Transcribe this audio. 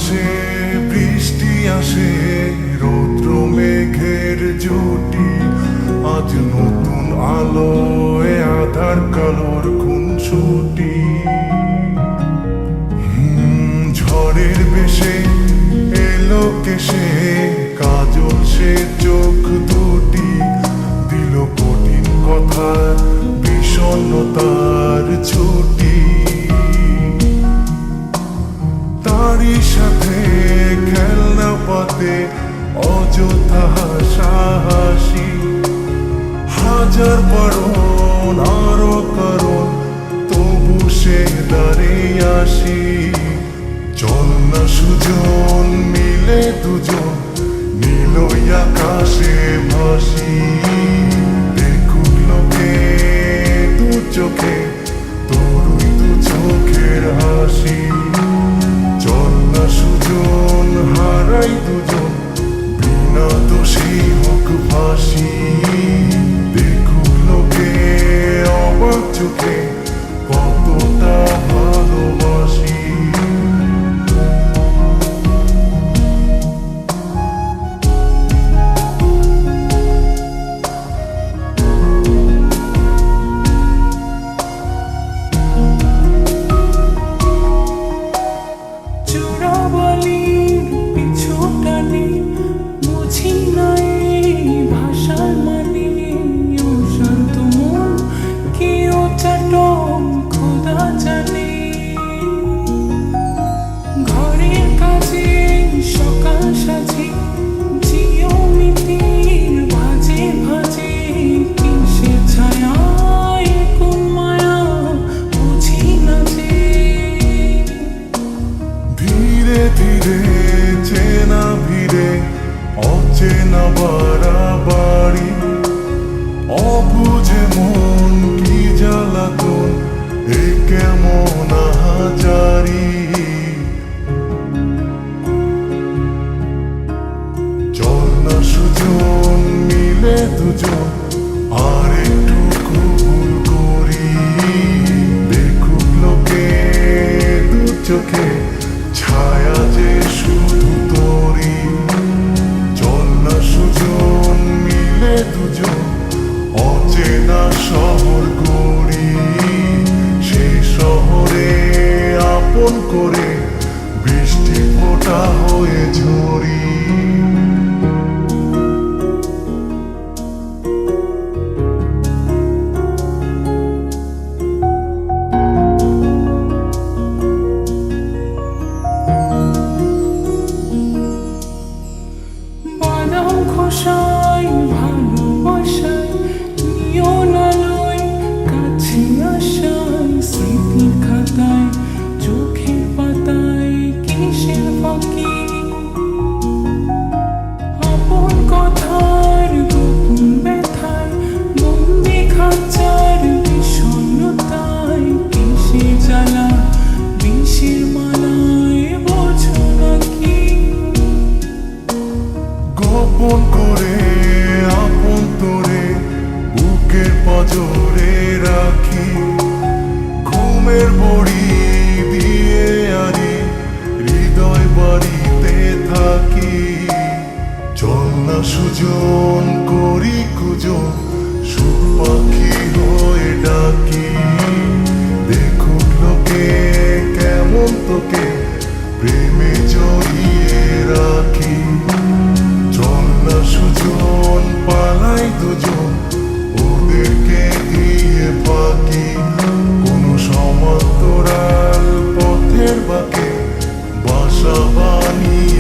আকাশে বৃষ্টি আসে, রৌদ্র মেঘের জুটি, আজ নতুন আলোয় আধার কালোর খুনসুটি। ঝড়ের বেশে এলো কেশে, কাজল সে চোখ দুটি, দিল কঠিন কথা বিষণ্ণতার ছুটি। তারই সাথে খেলনা পাতে অযথা হাসাহাসি, হাজার বারণ আরো কারণ তবু সে দাঁড়িয়ে আসি। চল না সুজন মিলে দুজন, নীলই আকাশে ভাসি, দেখুক লোকে দু চোখে তোরই দু চোখের হাসি। চল না সুজন হারাই দুজন, বিনা দোষী হোক ফাঁসি, দেখুক লোকে অবাক চোখে কতটা ভালোবাসি। চেনা ভিড়ে অচেনা বাড়াবাড়ি, অবুঝে মন কি জ্বালাতন এ কেমন আহাজারি। চল না সুজন মিলে দুজন আর একটু কবুল করি, দেখুক লোকে দু চোখে ছায়া যে শুধু তোরি। চল না সুজন মিলে দুজন অচেনা শহর গড়ি, সেই শহরে আপন করে বৃষ্টি ফোঁটা হয়ে ঝরি। ভালোবাসায় নিয়ন আলোয় কাছে আসায়, স্মৃতির খাতায় চোখের পাতায় কিসের ফাঁকি, আপন কথার গোপন ব্যথায় বন্দি খাঁচার বিষণ্ণতায়, কিসের জ্বালা বিষের মালায় বোঝো নাকি। গোপন করে আপন তোরে বুকের পাঁজরে রাখি, ঘুমের বড়ি দিয়ে আরি হৃদয় বাড়িতে থাকি। চল না সুজন করি কুজন, সুখ পাখি হয়ে ডাকি, দেখুক লোকে কেমন তোকে প্রেমে জড়িয়ে রাখি। চল না সুজন পালাই দুজন, ওদেরকে দিয়ে ফাঁকি, কোনো সমান্তরাল পথের বাঁকে বাসা বানিয়ে